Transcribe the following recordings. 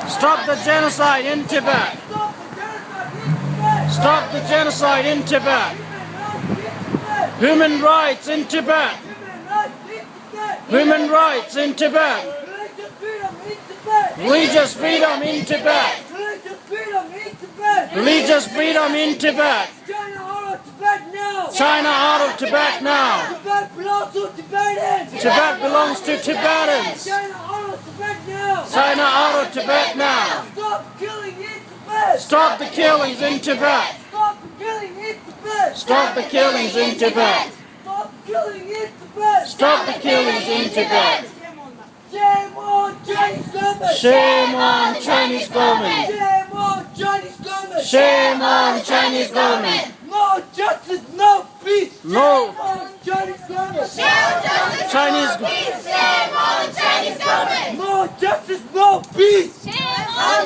Stop the genocide in Tibet. Stop the genocide in Tibet. Human rights in Tibet. Human rights in Tibet. Religious freedom in Tibet. Religious freedom in Tibet. China out of Tibet now. Tibet belongs to Tibetans. Tibet belongs to Tibetans. China out of Tibet now. China out of Tibet now. Stop killing in Tibet. Stop the killings in Tibet. Stop the killing in Tibet. Stop the killings in Tibet. Stop killing in Tibet. Stop the killings in Tibet. Shame on Chinese government. Shame on Chinese government. Shame on Chinese government. Shame on Chinese government. No justice, no peace. No. Shame on Chinese government. Chinese Shame on Chinese government. No justice, no peace.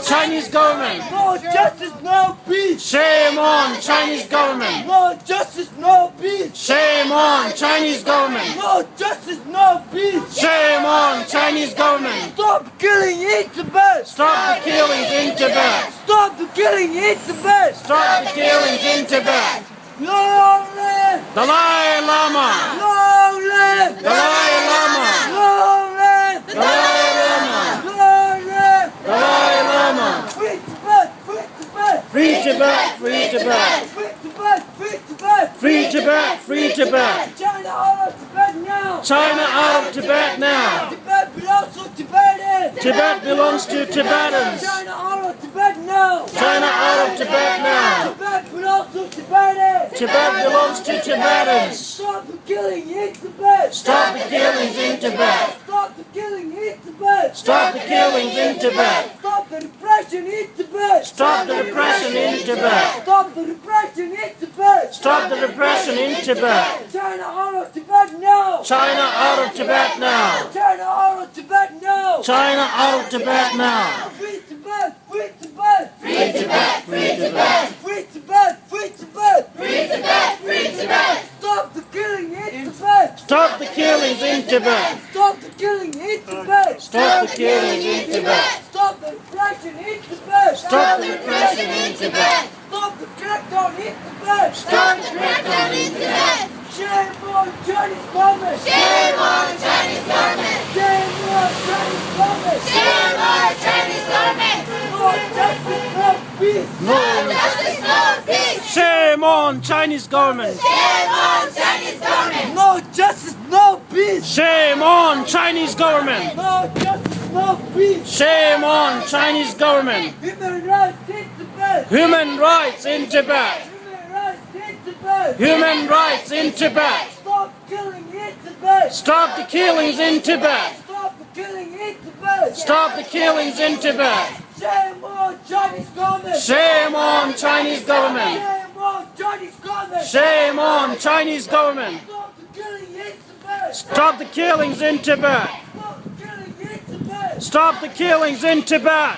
Chinese government. No justice, no peace. Shame on Chinese government. No justice, no peace. Shame on Chinese government. No justice, no peace. Shame on Chinese government. Stop killing in Tibet. Stop the killings in Tibet. Stop the killing in Tibet. Stop the killings in Tibet. Long live. Dalai Lama. Long live. Dalai Lama. Long live. Dalai Lama. Long live. Dalai Lama. Free Tibet. Free Tibet. Free Tibet. Free Tibet. Free Tibet. Free Tibet. Free Tibet. Free Tibet. China out of Tibet now. China out of Tibet now. Tibet belongs to Tibetans. Tibet belongs to Tibetans. China out of Tibet now. China out of Tibet now. Tibet belongs to Tibetans. Tibet belongs to Tibetans. Stop the killing in Tibet. Stop the killings in Tibet. Stop the killing in Tibet. Stop the killings in Tibet. Stop the repression in Tibet. Stop the repression in Tibet. Stop the repression in Tibet. Stop the repression in Tibet. China out of Tibet now. China out of Tibet now. China out of Tibet now. China out of Tibet now. Free Tibet. Free Tibet. Free Tibet. Free Tibet. Free Tibet. Free Tibet. Free Tibet, free Tibet. Stop the killing in Tibet. Stop the killings in Tibet. Stop the killing in Tibet. Stop the killings in Tibet. Stop the repression in Tibet. Stop the repression in Tibet. Stop the crackdown in Tibet. Stop the crackdown in Tibet. Shame on Chinese government. Shame on Chinese government. Shame on Chinese government. Shame on Chinese government. No justice, no peace. No. Justice, no peace. Shame on Chinese government. Shame on Chinese government. No justice, no peace. Shame on Chinese government. No justice, no peace. Shame on Chinese government. Human rights in Tibet. Human rights in Tibet. Human rights in Tibet. Human rights in Tibet. Stop killing in Tibet. Stop the killings in Tibet. Stop the killing in Tibet. Stop the killings in Tibet. Shame on Chinese government. Shame on Chinese government. Shame on Chinese government. Shame on Chinese government. Stop the killing in Tibet. Stop the killings in Tibet. Stop the killing in Tibet. Stop the killings in Tibet.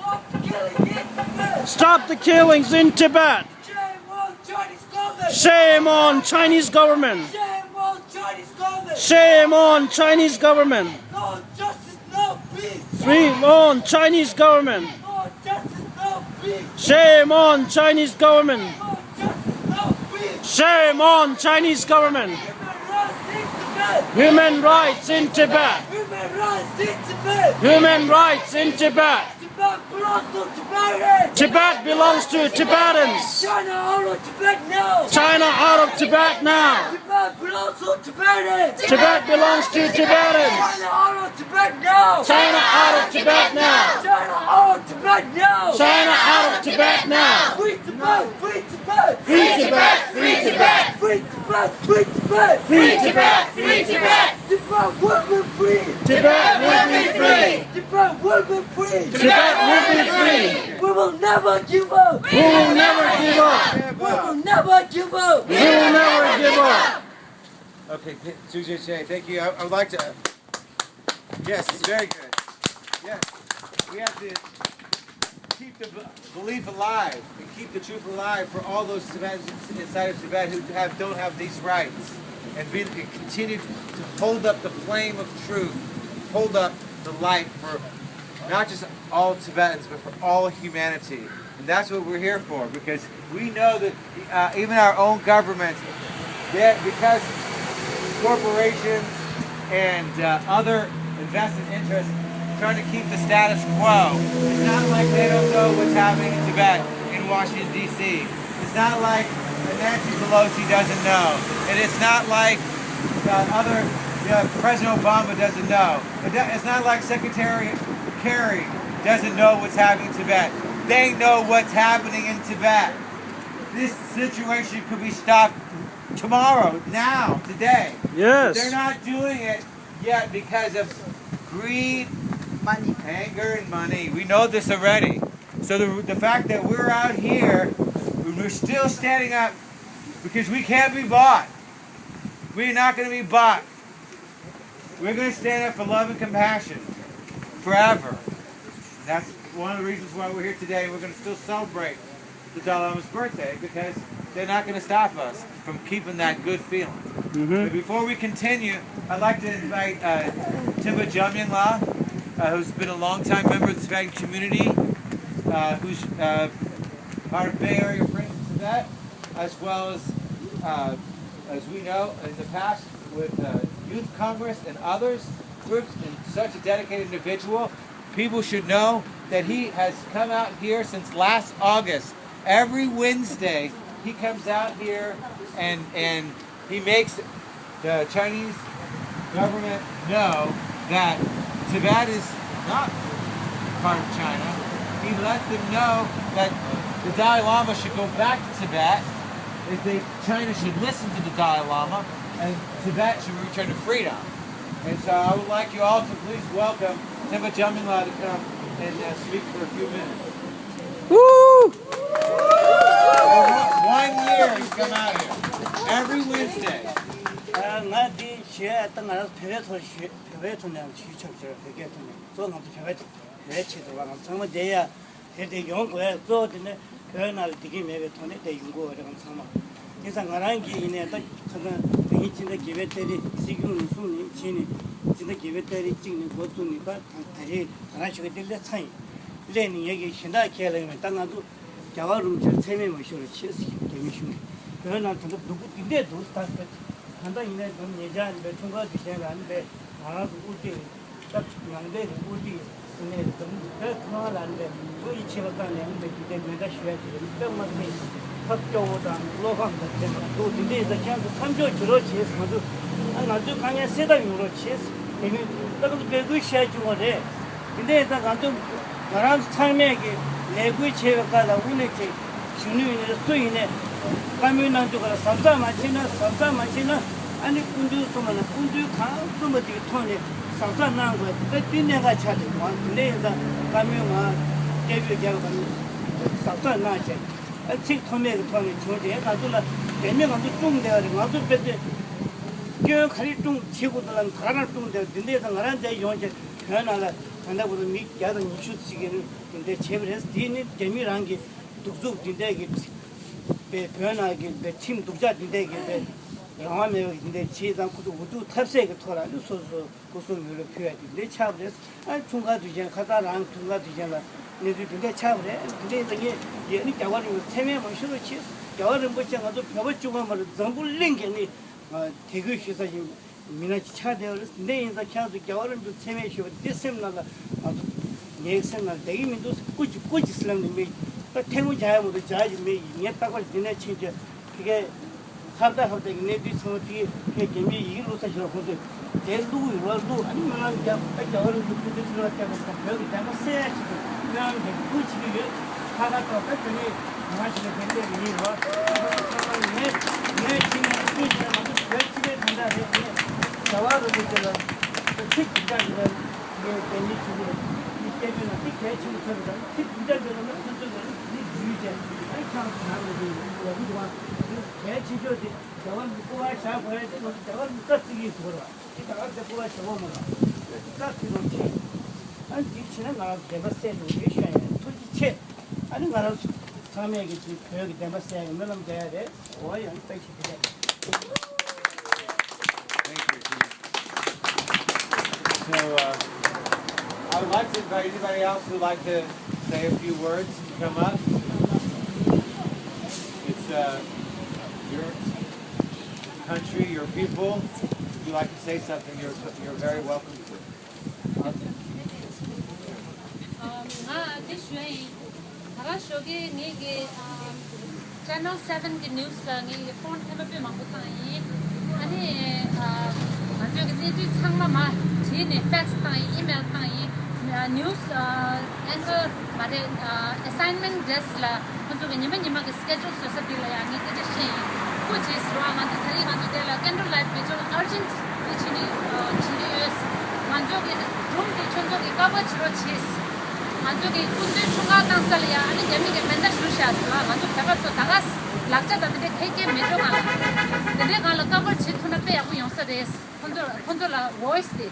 Stop the killing in Tibet. Stop the killings in Tibet. Shame on Chinese government. Shame on Chinese government. Shame on Chinese government. Shame on Chinese government. No justice, no peace. Free on Chinese government. No justice, no peace. Shame on Chinese government. No justice, no peace. Shame on Chinese government. Human rights in Tibet. Human rights in Tibet. Human rights in Tibet. Human rights in Tibet. Tibet belongs to Tibetans. Tibet belongs to Tibetans. China out of Tibet now. China out of Tibet now. Tibet belongs to Tibetans. Tibet belongs to Tibetans. China out of Tibet now. China out of Tibet now. China out of Tibet now. China out of Tibet now. Free Tibet. Free Tibet. Free Tibet. Free Tibet. Free Tibet. Free Tibet. Free Tibet. Free Tibet. Tibet will be free. Tibet will be free. Tibet will be free. Tibet will be free. We will never give up. We will never give up. We will never give up. We will never give up. Okay, Sujay Che, thank you. I would like to. Yes, very good. Yes, we have to keep the belief alive and keep the truth alive for all those Tibetans inside of Tibet who don't have these rights, and continue to hold up the flame of truth, hold up the light for not just all Tibetans, but for all humanity. And that's what we're here for, because we know that even our own government, because corporations and other invested interests trying to keep the status quo, it's not like they don't know what's happening in Tibet, in Washington, D.C. It's not like Nancy Pelosi doesn't know. And it's not like President Obama doesn't know. It's not like Secretary Kerry doesn't know what's happening in Tibet. They know what's happening in Tibet. This situation could be stopped tomorrow, now, today. Yes. But they're not doing it yet because of greed, Money. anger, and money. We know this already. So the fact that we're out here, we're still standing up because we can't be bought. We're not going to be bought. We're going to stand up for love and compassion forever. That's one of the reasons why we're here today. We're going to still celebrate the Dalai Lama's birthday because they're not going to stop us from keeping that good feeling. But before we continue, I'd like to invite Timba Jamyangla, who's been a long-time member of the Tibetan community, who's part of Bay Area Friends of Tibet, as well as we know in the past with Youth Congress and others groups, and such a dedicated individual. People should know that he has come out here since last August. Every Wednesday, he comes out here and he makes the Chinese government know that Tibet is not part of China. He lets them know that the Dalai Lama should go back to Tibet. China should listen to the Dalai Lama, and Tibet should return to freedom. And so I would like you all to please welcome Timba Jamyangla to come and speak for a few minutes. Woo! For 1 year he's come out here. Every Wednesday. So I I would like to invite anybody else who'd like to say a few words to come up. It's your country, your people. If you'd like to say something, you're very welcome to. Channel 7 के news लांगे phone है पे मांगो ताई अने जो कि जो छंगमा मा चीने fax ताई email ताई news anchor मारे assignment desk ला जो कि निमा के schedule society ला यानी कि जैसे कुछ इस रहा माने थाली माने देला candle light में जो urgent चीनी चीनी मांजो के room के चंजो के cover चलो चीज 만족이 군대 총각 당살이야 아니 재미게 맨날 수시하더라 만족 대가서 다가스 락자다데 케이케 메조가 근데 가라 까벌 치투나 빼고 용서데스 콘돌라 voice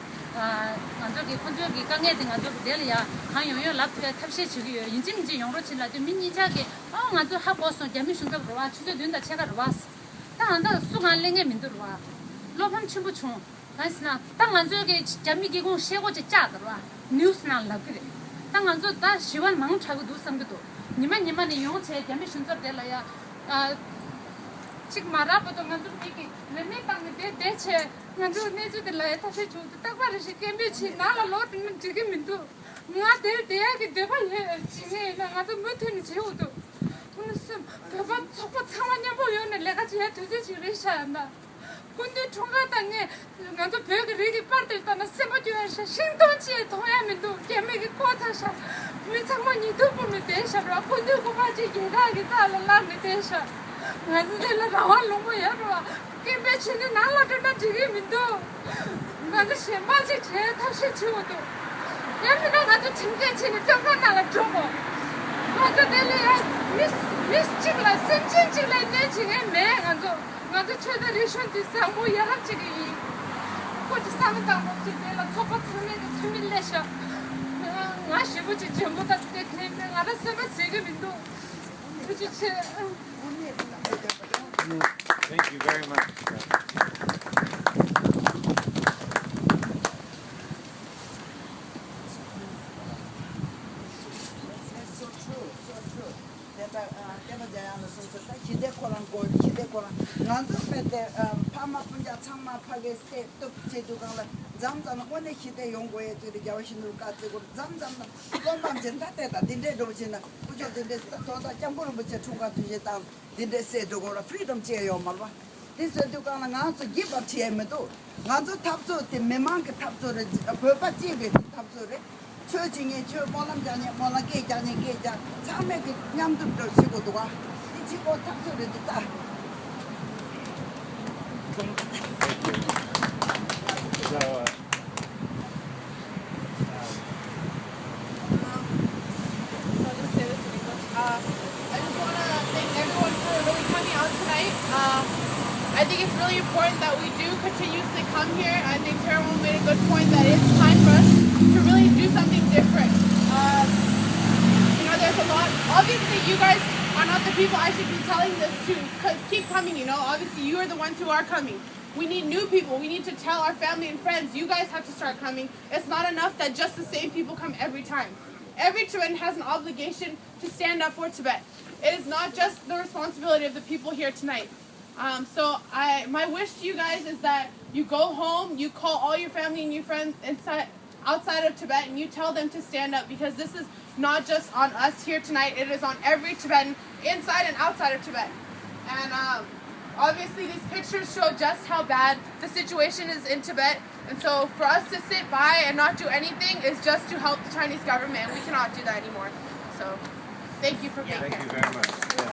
만족이 콘족이 강에 등 만족 될이야 강요요 락자 탑시 주기요 인짐지 용로 친라도 민니자게 만족 하고서 재미 순서로 와 주제 된다 제가 왔어 당한다 수간랭에 민들어 와 로밤 친구 총 나스나 당 만족이 재미기 공 셰고지 짜더라 뉴스나 락그래 당한저 다 시원 망차고 두상도 니만이 용체 재미 순서들이야 지금 말아봐도 만족 이게 내내 방에 대체 만족 내주들라 다시 줘도 딱 말이지 게임치 나라 로드는 지금 민도 나 대야게 대발 지금 나도 못하는 제우도 오늘 좀 배바 저거 상황이 보여네 내가 지야 두지 지리샤나 근데 총각당에 나도 벽에 이렇게 빠르다나 세버주에서 신동치에 동야면도 개매기 꼬차서 미창만이 두분을 대셔라 근데 그거지 얘라게 달라라네 대셔 나도 나와 놓고 여러 개매치는 날라든다 지금인도 나도 세마지 제 다시 치워도 얘는 나도 침대치는 정말 날라 줘고 나도 내려 미스치라 센치라 내 지금 매 나도 나도 최대 리션티 상고 야합지기 거기 상담 없지 내가 저거 틀리게 틀릴래셔 나 시부지 전부 다 때문에 알았으면 지금인도 그치 Thank you very much. 파마 분자 참마 파게 세또 제도가라 잠잠 원에 시대 연구에 들이 야신으로 가지고 잠잠 건방 전다 때다 딘데도 지나 부조 딘데 또다 jam보는 붙여 총가 뒤에다 딘데 세도고라 프리덤 제요 말봐 디서도가나 나서 give up 제메도 나서 탑조 때 메망게 탑조를 법바 지게 탑조를 처징에 저 몰람자냐 몰라게 자냐 게자 참에 그 냠들도 시고도 와 지고 탑조를 됐다 So, I just want to thank everyone for really coming out tonight. I think it's really important that we do continuously come here. I think Tyrone made a good point that it's time for us to really do something different. There's a lot. Obviously, you guys are not the people I should be telling this to. Keep coming, Obviously, you are the ones who are coming. We need new people. We need to tell our family and friends, you guys have to start coming. It's not enough that just the same people come every time. Every Tibetan has an obligation to stand up for Tibet. It is not just the responsibility of the people here tonight. My wish to you guys is that you go home, you call all your family and your friends outside of Tibet, and you tell them to stand up, because this is not just on us here tonight. It is on every Tibetan inside and outside of Tibet. And obviously these pictures show just how bad the situation is in Tibet. And so for us to sit by and not do anything is just to help the Chinese government. We cannot do that anymore. So thank you for being here. thank you very much.